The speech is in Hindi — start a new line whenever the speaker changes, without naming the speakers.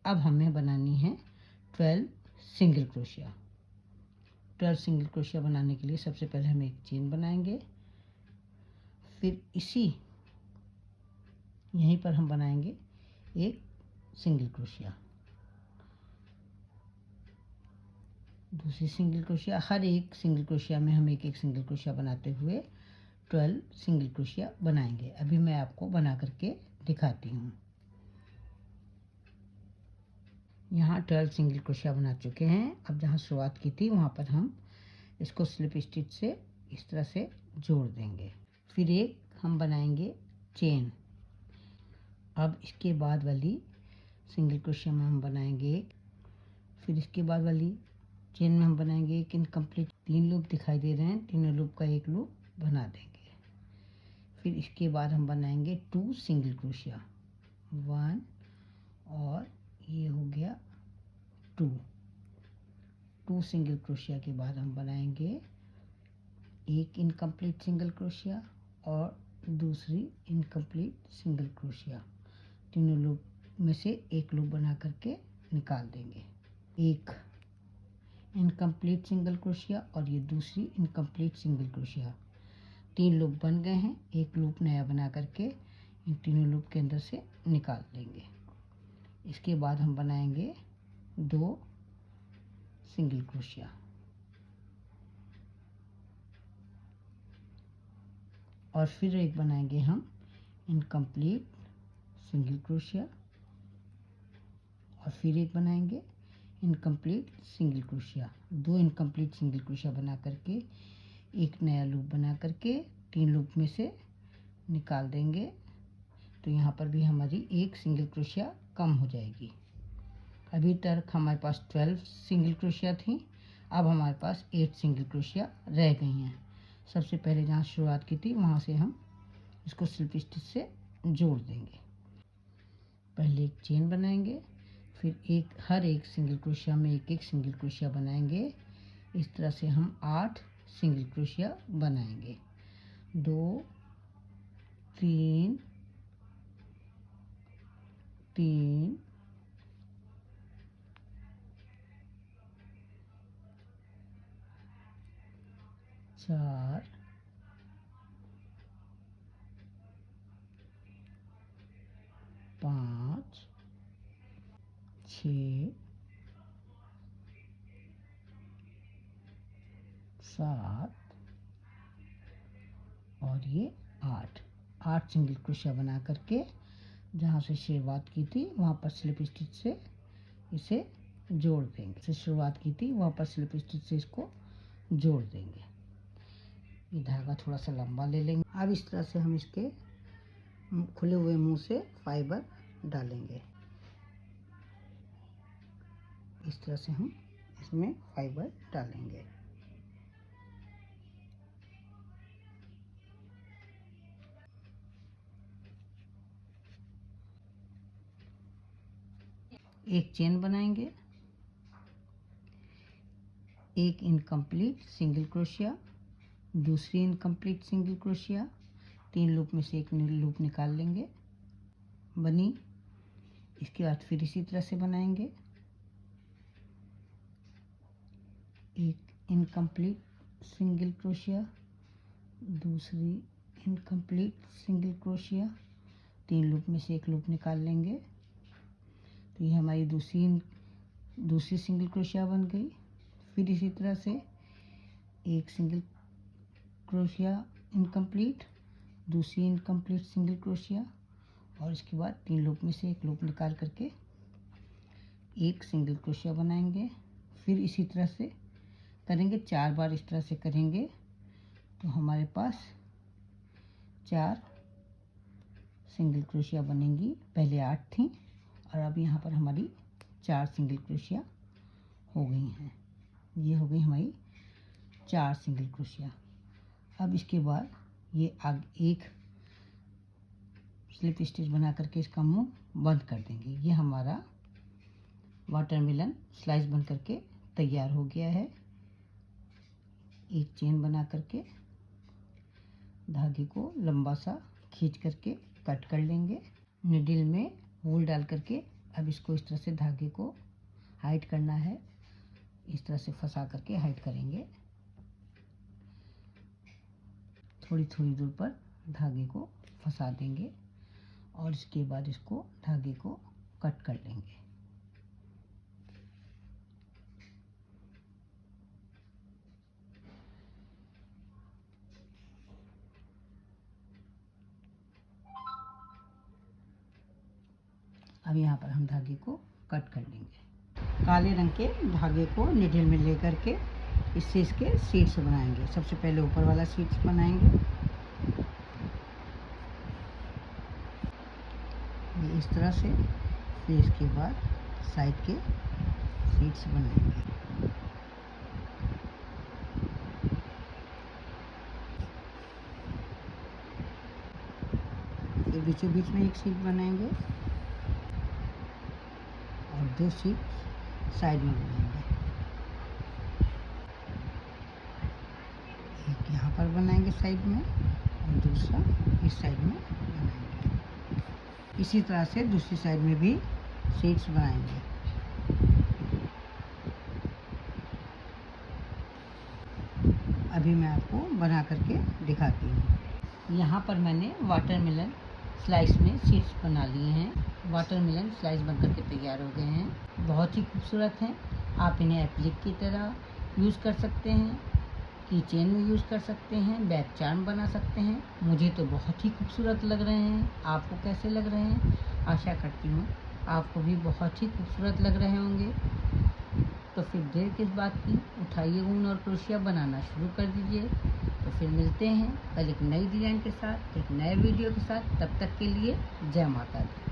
अब हमें बनानी है 12 सिंगल क्रोशिया। 12 सिंगल क्रोशिया बनाने के लिए सबसे पहले हम एक चेन बनाएंगे, फिर यहीं पर हम बनाएंगे एक सिंगल क्रोशिया, दूसरी सिंगल क्रोशिया। हर एक सिंगल क्रोशिया में हम एक सिंगल क्रोशिया बनाते हुए 12 सिंगल क्रोशिया बनाएंगे। अभी मैं आपको बना करके दिखाती हूँ। यहाँ 12 सिंगल क्रोशिया बना चुके हैं। अब जहाँ शुरुआत की थी वहाँ पर हम इसको स्लिप स्टिच से इस तरह से जोड़ देंगे। फिर एक हम बनाएंगे चेन। अब इसके बाद वाली सिंगल क्रोशिया में हम बनाएंगे, फिर इसके बाद वाली चेन में हम बनाएंगे एक इनकम्प्लीट। 3 लूप दिखाई दे रहे हैं, तीनों लूप का एक लूप बना देंगे। फिर इसके बाद हम बनाएंगे 2 सिंगल क्रोशिया, 1 और ये हो गया 2 सिंगल क्रोशिया के बाद हम बनाएंगे एक इनकम्प्लीट सिंगल क्रोशिया और दूसरी इनकम्प्लीट सिंगल क्रोशिया। तीनों लूप में से एक लूप बना करके निकाल देंगे। एक इनकम्प्लीट सिंगल क्रोशिया और ये दूसरी इनकम्प्लीट सिंगल क्रोशिया। 3 लूप बन गए हैं, एक लूप नया बना करके इन तीनों लूप के अंदर से निकाल देंगे। इसके बाद हम बनाएंगे 2 सिंगल क्रोशिया और फिर एक बनाएंगे हम इनकम्प्लीट सिंगल क्रोशिया और फिर एक बनाएंगे incomplete single crochet. 2 incomplete single crochet बना करके एक नया लूप बना करके 3 लूप में से निकाल देंगे। तो यहाँ पर भी हमारी एक सिंगल क्रोशिया कम हो जाएगी। अभी तक हमारे पास 12 सिंगल क्रोशिया थी, अब हमारे पास 8 सिंगल क्रोशिया रह गई हैं। सबसे पहले जहाँ शुरुआत की थी वहाँ से हम इसको स्लिप स्टिच से जोड़ देंगे। पहले एक चेन बनाएंगे, फिर हर एक सिंगल क्रोशिया में एक सिंगल क्रोशिया बनाएंगे। इस तरह से हम 8 सिंगल क्रोशिया बनाएंगे। 2 3 3 4 5 6 7 और ये 8 सिंगल क्रोशिया बना करके जहाँ से शुरुआत की थी वहाँ पर स्लिप स्टिच से इसे जोड़ देंगे। से शुरुआत की थी वहाँ पर स्लिप स्टिच से इसको जोड़ देंगे। ये धागा थोड़ा सा लंबा ले लेंगे। अब इस तरह से हम इसके खुले हुए मुंह से फाइबर डालेंगे। इस तरह से हम इसमें फाइबर डालेंगे। एक चेन बनाएंगे, एक इनकम्प्लीट सिंगल क्रोशिया, दूसरी इनकम्प्लीट सिंगल क्रोशिया। 3 लूप में से एक लूप निकाल लेंगे, बनी। इसके बाद फिर इसी तरह से बनाएंगे एक इनकम्प्लीट सिंगल क्रोशिया, दूसरी इनकम्प्लीट सिंगल क्रोशिया। 3 लूप में से एक लूप निकाल लेंगे। तो ये हमारी दूसरी सिंगल क्रोशिया बन गई। फिर इसी तरह से एक सिंगल क्रोशिया इनकम्प्लीट, दूसरी इनकम्प्लीट सिंगल क्रोशिया और इसके बाद 3 लूप में से एक लूप निकाल करके एक सिंगल क्रोशिया बनाएंगे। फिर इसी तरह से करेंगे, 4 बार इस तरह से करेंगे तो हमारे पास 4 सिंगल क्रोशिया बनेंगी। पहले 8 थी और अब यहाँ पर हमारी 4 सिंगल क्रोशिया हो गई हैं। ये हो गई हमारी 4 सिंगल क्रोशिया। अब इसके बाद ये आगे एक स्लिप स्टिच बना करके इसका मुंह बंद कर देंगे। ये हमारा वाटरमेलन स्लाइस बन करके तैयार हो गया है। एक चेन बना करके धागे को लंबा सा खींच करके कट कर लेंगे। निडल में वूल डाल करके अब इसको इस तरह से धागे को हाइड करना है, इस तरह से फंसा करके हाइड करेंगे। थोड़ी थोड़ी दूर पर धागे को फंसा देंगे और इसके बाद इसको धागे को कट कर लेंगे। अब यहाँ पर हम धागे को कट कर लेंगे। काले रंग के धागे को नीडल में लेकर के इससे इसके सीड्स बनाएंगे। सबसे पहले ऊपर वाला सीड्स बनाएंगे, ये इस तरह से। फिर इसके बाद साइड के सीड्स बनाएंगे। फिर बीचों बीच में एक सीड बनाएंगे और 2 सीड साइड में बनाएंगे। एक यहाँ पर बनाएंगे साइड में और दूसरा इस साइड में बनाएंगे। इसी तरह से दूसरी साइड में भी सीड्स बनाएंगे। अभी मैं आपको बना करके दिखाती हूँ। यहाँ पर मैंने वाटरमेलन स्लाइस में सीड्स बना लिए हैं। वाटरमेलन स्लाइस बन करके तैयार हो गए हैं। बहुत ही खूबसूरत हैं। आप इन्हें एप्लिक की तरह यूज़ कर सकते हैं, की चेन में यूज़ कर सकते हैं, बैक चार्म बना सकते हैं। मुझे तो बहुत ही खूबसूरत लग रहे हैं। आपको कैसे लग रहे हैं? आशा करती हूँ आपको भी बहुत ही खूबसूरत लग रहे होंगे। तो फिर देर किस बात की, उठाइए ऊन और क्रोशिया बनाना शुरू कर दीजिए। तो फिर मिलते हैं कल एक नई डिज़ाइन के साथ, एक नए वीडियो के साथ। तब तक के लिए जय माता दी।